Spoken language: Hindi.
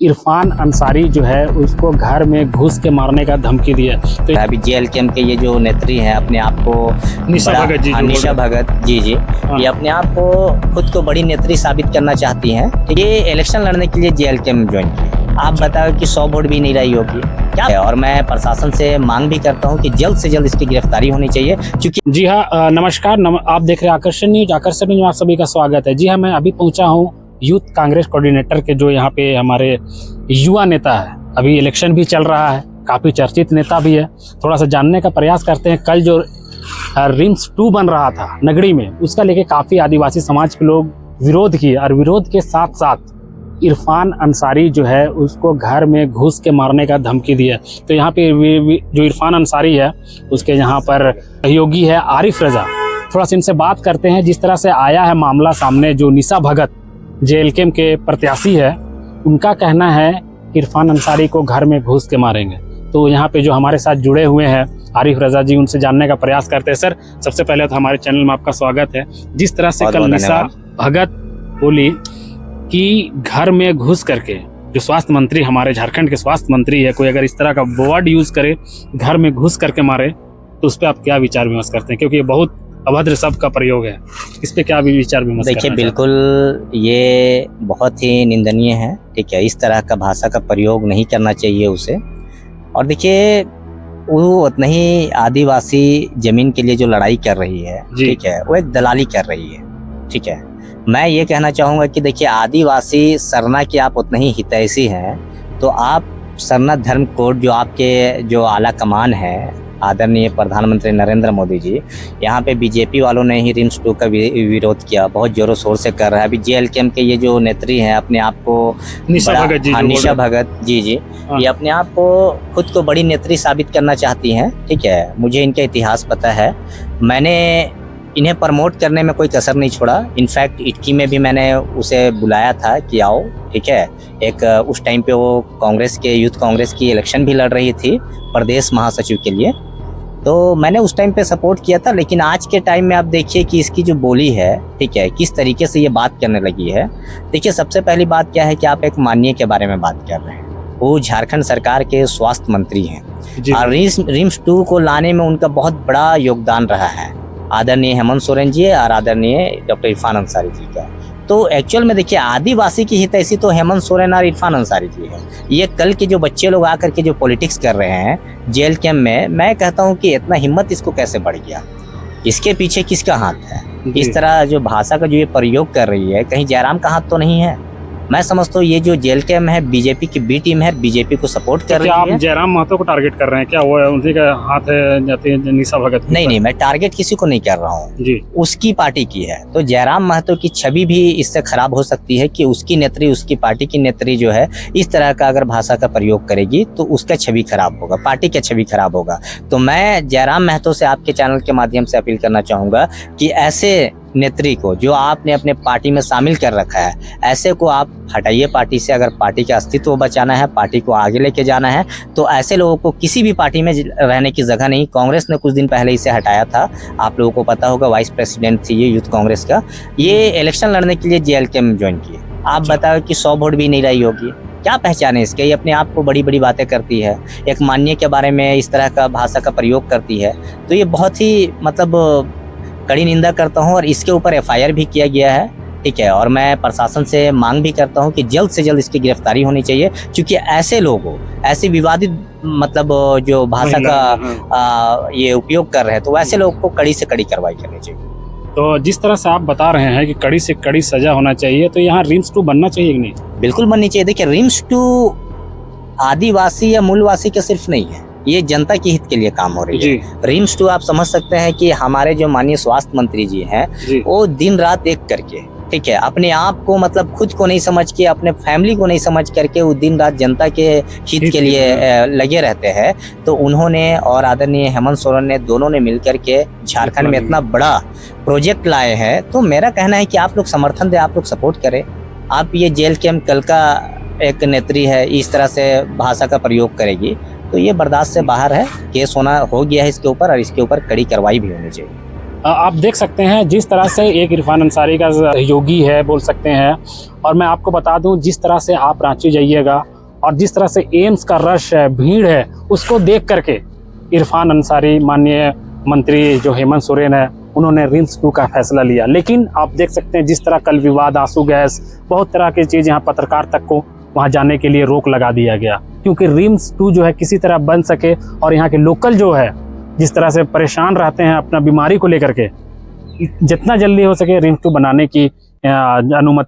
इरफान अंसारी जो है उसको घर में घुस के मारने का धमकी दिया। तो अभी जेएलके के ये जो नेत्री हैं अपने आप को निशा भगत जी, निशा भगत जी ये अपने आप को खुद को बड़ी नेत्री साबित करना चाहती हैं। ये इलेक्शन लड़ने के लिए जेएलके में ज्वाइन की। आप बताओ कि 100 वोट भी नहीं रही होगी क्या है। और मैं प्रशासन से मांग भी करता हूं कि जल्द से जल्द इसकी गिरफ्तारी होनी चाहिए। क्योंकि जी हाँ, नमस्कार, आप देख रहे हैं आकर्षण न्यूज। आकर्षण न्यूज में आप सभी का स्वागत है। जी हाँ, मैं अभी पहुंचा हूँ यूथ कांग्रेस कोऑर्डिनेटर के जो यहाँ पे हमारे युवा नेता है। अभी इलेक्शन भी चल रहा है, काफ़ी चर्चित नेता भी है। थोड़ा सा जानने का प्रयास करते हैं। कल जो रिम्स 2 बन रहा था नगरी में, उसका लेके काफ़ी आदिवासी समाज के लोग विरोध किए और विरोध के साथ साथ इरफान अंसारी जो है उसको घर में घुस के मारने का धमकी दिया। तो यहाँ पे जो इरफान अंसारी है उसके यहाँ पर सहयोगी है आरिफ रजा। थोड़ा सा इनसे बात करते हैं। जिस तरह से आया है मामला सामने, जो निशा भगत जेएलके के प्रत्याशी है, उनका कहना है इरफान अंसारी को घर में घुस के मारेंगे। तो यहाँ पे जो हमारे साथ जुड़े हुए हैं आरिफ रजा जी, उनसे जानने का प्रयास करते हैं। सर, सबसे पहले तो हमारे चैनल में आपका स्वागत है। जिस तरह से कल निशा भगत बोली कि घर में घुस करके, जो स्वास्थ्य मंत्री हमारे झारखंड के स्वास्थ्य मंत्री है, कोई अगर इस तरह का वर्ड यूज करे, घर में घुस करके मारे, तो उस पर आप क्या विचार विमर्श करते हैं? क्योंकि ये बहुत अभद्र शब्द का प्रयोग है, इस पे क्या भी विचार विमर्श? देखिए, बिल्कुल ये बहुत ही निंदनीय है। ठीक है, इस तरह का भाषा का प्रयोग नहीं करना चाहिए उसे। और देखिए, वो उतना ही आदिवासी जमीन के लिए जो लड़ाई कर रही है, ठीक है, वो एक दलाली कर रही है। ठीक है, मैं ये कहना चाहूँगा कि देखिए, आदिवासी सरना की आप उतने ही हितैषी हैं, तो आप सरना धर्म कोड जो आपके जो आला कमान है, आदरणीय प्रधानमंत्री नरेंद्र मोदी जी, यहाँ पे बीजेपी वालों ने ही रिम्स 2 का विरोध किया, बहुत जोरों शोर से कर रहा है। अभी जेएलके के ये जो नेत्री हैं अपने आप को निशा भगत जी ये अपने आप को खुद को बड़ी नेत्री साबित करना चाहती हैं। ठीक है, मुझे इनका इतिहास पता है। मैंने इन्हें प्रमोट करने में कोई कसर नहीं छोड़ा। इनफैक्ट इटकी में भी मैंने उसे बुलाया था कि आओ। ठीक है, एक उस टाइम पे वो कांग्रेस के यूथ कांग्रेस की इलेक्शन भी लड़ रही थी प्रदेश महासचिव के लिए, तो मैंने उस टाइम पे सपोर्ट किया था। लेकिन आज के टाइम में आप देखिए कि इसकी जो बोली है, ठीक है, किस तरीके से ये बात करने लगी है। देखिए, सबसे पहली बात क्या है कि आप एक माननीय के बारे में बात कर रहे हैं। वो झारखंड सरकार के स्वास्थ्य मंत्री हैं और रिम्स 2 को लाने में उनका बहुत बड़ा योगदान रहा है, आदरणीय हेमंत सोरेन जी और आदरणीय डॉक्टर इरफान अंसारी जी का। तो एक्चुअल में देखिए, आदिवासी की हितैषी तो हेमंत सोरेन और इरफान अंसारी जी है। ये कल के जो बच्चे लोग आकर के जो पॉलिटिक्स कर रहे हैं जेएलके में, मैं कहता हूँ कि इतना हिम्मत इसको कैसे बढ़ गया? इसके पीछे किसका हाथ है? इस तरह जो भाषा का जो ये प्रयोग कर रही है, कहीं जयराम का हाथ तो नहीं है? मैं समझता हूँ ये जो जेएलके में है, बीजेपी की बी टीम है, बीजेपी को सपोर्ट कर रही है। आप जयराम महतो को टारगेट कर रहे हैं क्या? वो उनके का हाथ है जाती है निशा भगत? नहीं, मैं टारगेट किसी को नहीं कर रहा हूँ जी, उसकी पार्टी की है। तो जयराम महतो की छवि भी इससे खराब हो सकती है कि उसकी नेत्री, उसकी पार्टी की नेत्री जो है इस तरह का अगर भाषा का प्रयोग करेगी तो उसका छवि खराब होगा, पार्टी का छवि खराब होगा। तो मैं जयराम महतो से आपके चैनल के माध्यम से अपील करना चाहूँगा कि ऐसे नेत्री को जो आपने अपने पार्टी में शामिल कर रखा है, ऐसे को आप हटाइए पार्टी से। अगर पार्टी का अस्तित्व बचाना है, पार्टी को आगे लेके जाना है, तो ऐसे लोगों को किसी भी पार्टी में रहने की जगह नहीं। कांग्रेस ने कुछ दिन पहले इसे हटाया था, आप लोगों को पता होगा, वाइस प्रेसिडेंट थी ये यूथ कांग्रेस का। ये इलेक्शन लड़ने के लिए जेएलके में ज्वाइन किए। आप बताओ कि 100 वोट भी नहीं रही होगी क्या? पहचान है इसके? ये अपने आप को बड़ी बड़ी बातें करती है, एक माननीय के बारे में इस तरह का भाषा का प्रयोग करती है। तो ये बहुत ही मतलब कड़ी निंदा करता हूं और इसके ऊपर एफआईआर भी किया गया है। ठीक है, और मैं प्रशासन से मांग भी करता हूं कि जल्द से जल्द इसकी गिरफ्तारी होनी चाहिए। क्योंकि ऐसे लोगों, ऐसी विवादित मतलब जो भाषा का ये उपयोग कर रहे हैं, तो वैसे लोगों को कड़ी से कड़ी कार्रवाई करनी चाहिए। तो जिस तरह से आप बता रहे हैं कि कड़ी से कड़ी सजा होना चाहिए, तो यहाँ रिम्स 2 बनना चाहिए कि नहीं? बिल्कुल बननी चाहिए। देखिए, रिम्स 2 आदिवासी या मूलवासी का सिर्फ नहीं है, ये जनता के हित के लिए काम हो रही है। रिम्स 2 आप समझ सकते हैं कि हमारे जो माननीय स्वास्थ्य मंत्री जी हैं, वो दिन रात एक करके, ठीक है, अपने आप को मतलब खुद को नहीं समझ के, अपने फैमिली को नहीं समझ करके वो दिन रात जनता के हित के लिए लगे रहते हैं। तो उन्होंने और आदरणीय हेमंत सोरेन ने, दोनों ने मिलकर के झारखंड में इतना बड़ा प्रोजेक्ट लाए हैं। तो मेरा कहना है कि आप लोग समर्थन दें, आप लोग सपोर्ट करें। आप ये जेएलके में कल का एक नेत्री है, इस तरह से भाषा का प्रयोग करेगी, तो ये बर्दाश्त से बाहर है। केस हो गया है इसके ऊपर और इसके ऊपर कड़ी कार्रवाई भी होनी चाहिए। आप देख सकते हैं जिस तरह से एक इरफान अंसारी का सहयोगी है बोल सकते हैं। और मैं आपको बता दूं, जिस तरह से आप रांची जाइएगा और जिस तरह से एम्स का रश है, भीड़ है, उसको देख करके इरफान अंसारी, माननीय मंत्री जो हेमंत सोरेन है, उन्होंने रिम्स 2 का फैसला लिया। लेकिन आप देख सकते हैं जिस तरह कल विवाद, आंसू गैस, बहुत तरह की चीज़, यहाँ पत्रकार तक को वहाँ जाने के लिए रोक लगा दिया गया, क्योंकि रिम्स 2 जो है किसी तरह बन सके और यहाँ के लोकल जो है जिस तरह से परेशान रहते हैं अपना बीमारी को लेकर के, जितना जल्दी हो सके रिम्स 2 बनाने की अनुमति